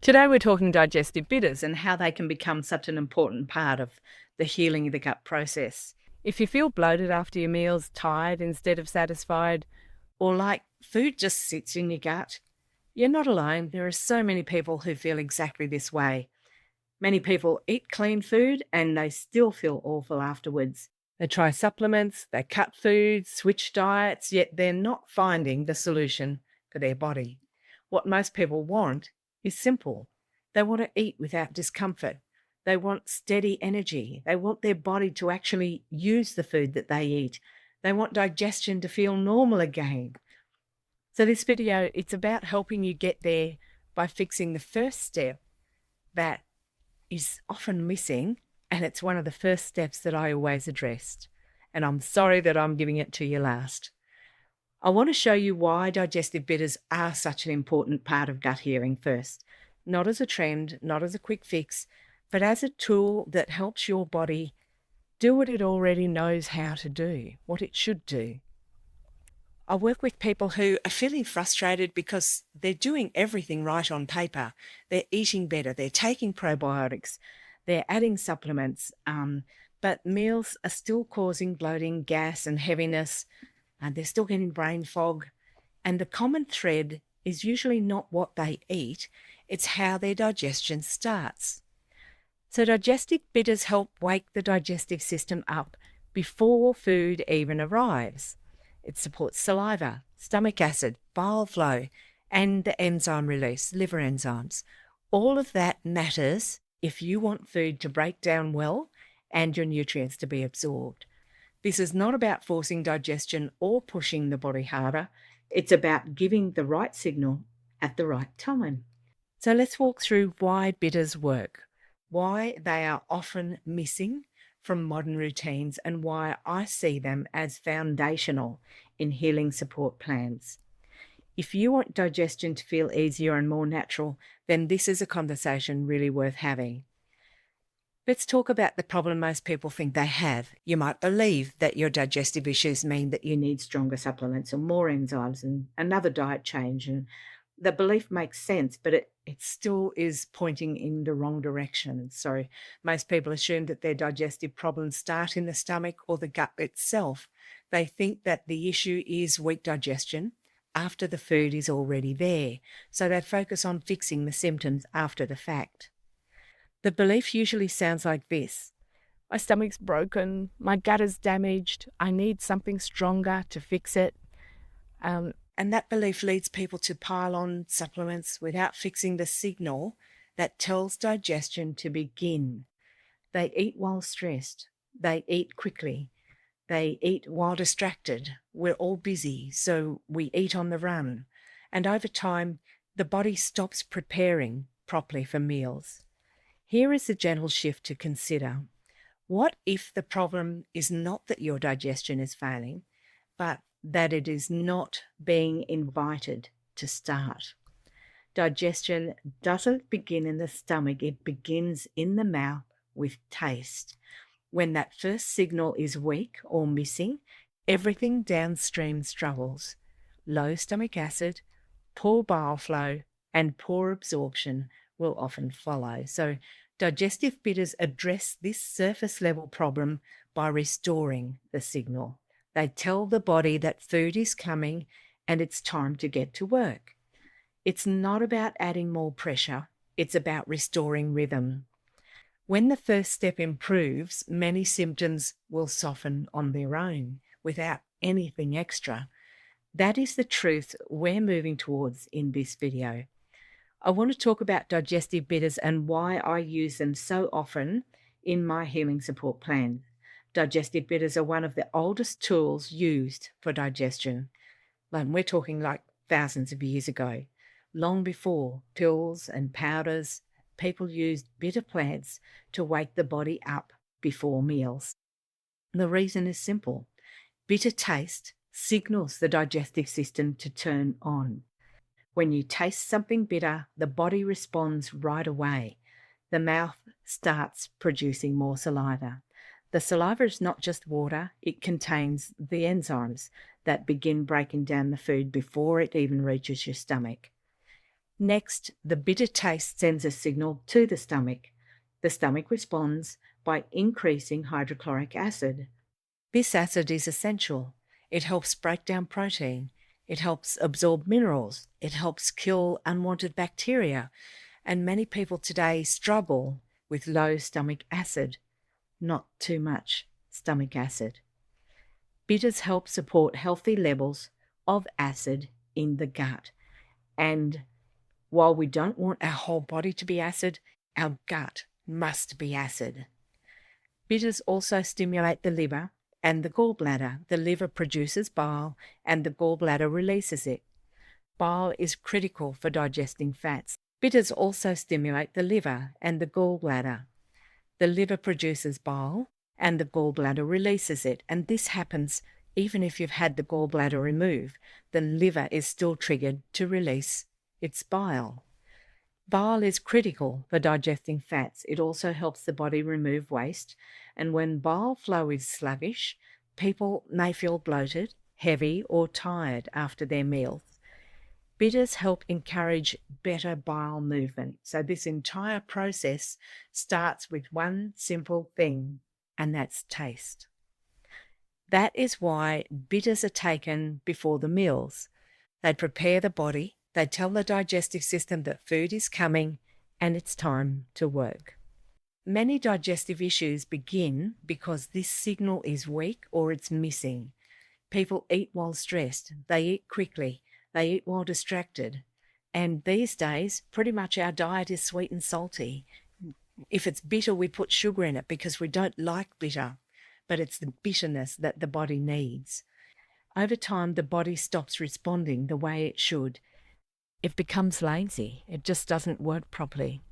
Today we're talking digestive bitters and how they can become such an important part of the healing of the gut process. If you feel bloated after your meals, tired instead of satisfied, or like food just sits in your gut, you're not alone. There are so many people who feel exactly this way. Many people eat clean food and they still feel awful afterwards. They try supplements, they cut foods, switch diets, yet they're not finding the solution for their body. What most people want is simple. They want to eat without discomfort. They want steady energy. They want their body to actually use the food that they eat. They want digestion to feel normal again. So this video, it's about helping you get there by fixing the first step that is often missing, and it's one of the first steps that I always addressed. And I'm sorry that I'm giving it to you last. I want to show you why digestive bitters are such an important part of gut healing first. Not as a trend, not as a quick fix, but as a tool that helps your body do what it already knows how to do, what it should do. I work with people who are feeling frustrated because they're doing everything right on paper. They're eating better, they're taking probiotics, they're adding supplements, but meals are still causing bloating, gas and heaviness, and they're still getting brain fog. And the common thread is usually not what they eat, it's how their digestion starts. So digestive bitters help wake the digestive system up before food even arrives. It supports saliva, stomach acid, bile flow, and the enzyme release, liver enzymes. All of that matters if you want food to break down well and your nutrients to be absorbed. This is not about forcing digestion or pushing the body harder. It's about giving the right signal at the right time. So let's walk through why bitters work, why they are often missing from modern routines, and why I see them as foundational in healing support plans. If you want digestion to feel easier and more natural, then this is a conversation really worth having. Let's talk about the problem most people think they have. You might believe that your digestive issues mean that you need stronger supplements or more enzymes and another diet change, and the belief makes sense, but it still is pointing in the wrong direction. So most people assume that their digestive problems start in the stomach or the gut itself. They think that the issue is weak digestion after the food is already there. So they focus on fixing the symptoms after the fact. The belief usually sounds like this: my stomach's broken, my gut is damaged, I need something stronger to fix it. And that belief leads people to pile on supplements without fixing the signal that tells digestion to begin. They eat while stressed. They eat quickly. They eat while distracted. We're all busy, so we eat on the run. And over time, the body stops preparing properly for meals. Here is a gentle shift to consider. What if the problem is not that your digestion is failing, but that it is not being invited to start? Digestion doesn't begin in the stomach, it begins in the mouth with taste. When that first signal is weak or missing, everything downstream struggles. Low stomach acid, poor bile flow, and poor absorption will often follow. So digestive bitters address this surface level problem by restoring the signal. They tell the body that food is coming and it's time to get to work. It's not about adding more pressure, it's about restoring rhythm. When the first step improves, many symptoms will soften on their own without anything extra. That is the truth we're moving towards in this video. I want to talk about digestive bitters and why I use them so often in my healing support plan. Digestive bitters are one of the oldest tools used for digestion. And we're talking like thousands of years ago. Long before pills and powders, people used bitter plants to wake the body up before meals. The reason is simple. Bitter taste signals the digestive system to turn on. When you taste something bitter, the body responds right away. The mouth starts producing more saliva. The saliva is not just water, it contains the enzymes that begin breaking down the food before it even reaches your stomach. Next, the bitter taste sends a signal to the stomach. The stomach responds by increasing hydrochloric acid. This acid is essential. It helps break down protein. It helps absorb minerals. It helps kill unwanted bacteria. And many people today struggle with low stomach acid, not too much stomach acid. Bitters help support healthy levels of acid in the gut. And while we don't want our whole body to be acid, our gut must be acid. Bitters also stimulate the liver and the gallbladder. The liver produces bile and the gallbladder releases it. Bile is critical for digesting fats. Bitters also stimulate the liver and the gallbladder. The liver produces bile and the gallbladder releases it, and this happens even if you've had the gallbladder removed. The liver is still triggered to release its bile. Bile is critical for digesting fats. It also helps the body remove waste, and when bile flow is sluggish, people may feel bloated, heavy, or tired after their meals. Bitters help encourage better bile movement. So this entire process starts with one simple thing, and that's taste. That is why bitters are taken before the meals. They prepare the body. They tell the digestive system that food is coming and it's time to work. Many digestive issues begin because this signal is weak or it's missing. People eat while stressed. They eat quickly. They eat while distracted. And these days, pretty much our diet is sweet and salty. If it's bitter, we put sugar in it because we don't like bitter, but it's the bitterness that the body needs. Over time, the body stops responding the way it should. It becomes lazy. It just doesn't work properly.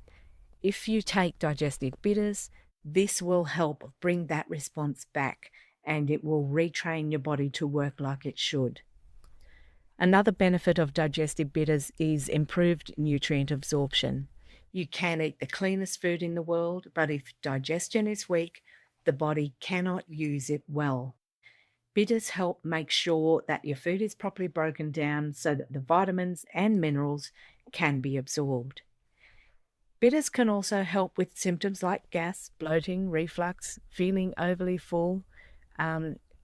If you take digestive bitters, this will help bring that response back, and it will retrain your body to work like it should. Another benefit of digestive bitters is improved nutrient absorption. You can eat the cleanest food in the world, but if digestion is weak, the body cannot use it well. Bitters help make sure that your food is properly broken down so that the vitamins and minerals can be absorbed. Bitters can also help with symptoms like gas, bloating, reflux, feeling overly full,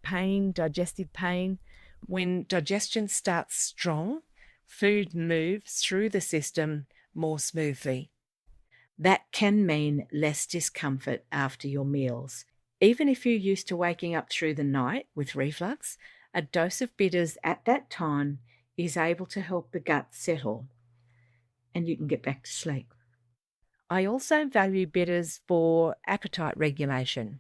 pain, digestive pain. When digestion starts strong, food moves through the system more smoothly. That can mean less discomfort after your meals. Even if you're used to waking up through the night with reflux, a dose of bitters at that time is able to help the gut settle and you can get back to sleep. I also value bitters for appetite regulation.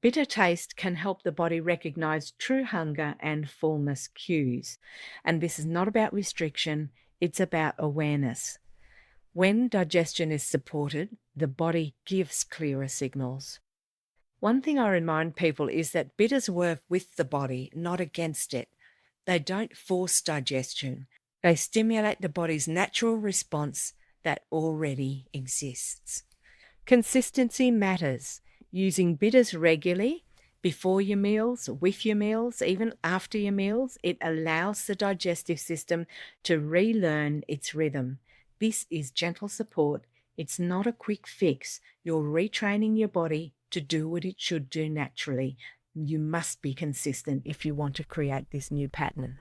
Bitter taste can help the body recognize true hunger and fullness cues. And this is not about restriction, it's about awareness. When digestion is supported, the body gives clearer signals. One thing I remind people is that bitters work with the body, not against it. They don't force digestion. They stimulate the body's natural response that already exists. Consistency matters. Using bitters regularly, before your meals, with your meals, even after your meals, it allows the digestive system to relearn its rhythm. This is gentle support. It's not a quick fix. You're retraining your body to do what it should do naturally. You must be consistent if you want to create this new pattern.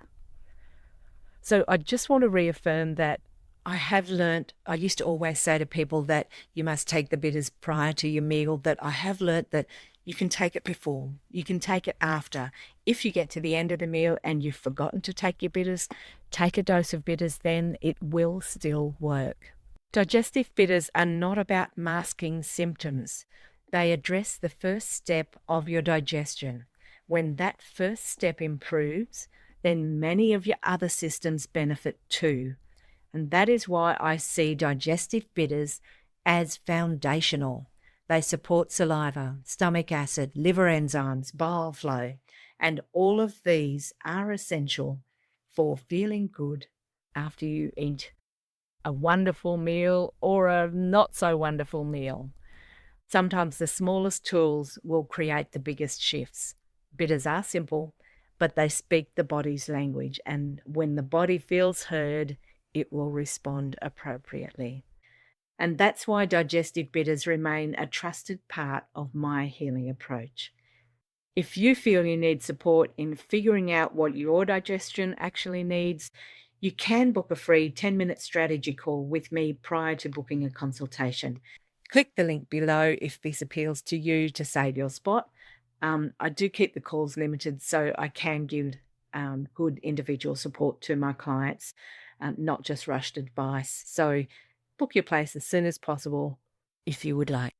So I just want to reaffirm that I used to always say to people that you must take the bitters prior to your meal, that I have learnt that you can take it before, you can take it after. If you get to the end of the meal and you've forgotten to take your bitters, take a dose of bitters then, it will still work. Digestive bitters are not about masking symptoms. They address the first step of your digestion. When that first step improves, then many of your other systems benefit too. And that is why I see digestive bitters as foundational. They support saliva, stomach acid, liver enzymes, bile flow, and all of these are essential for feeling good after you eat a wonderful meal or a not so wonderful meal. Sometimes the smallest tools will create the biggest shifts. Bitters are simple, but they speak the body's language, and when the body feels heard, it will respond appropriately. And that's why digestive bitters remain a trusted part of my healing approach. If you feel you need support in figuring out what your digestion actually needs, you can book a free 10-minute strategy call with me prior to booking a consultation. Click the link below if this appeals to you to save your spot. I do keep the calls limited so I can give good individual support to my clients, not just rushed advice. So book your place as soon as possible if you would like.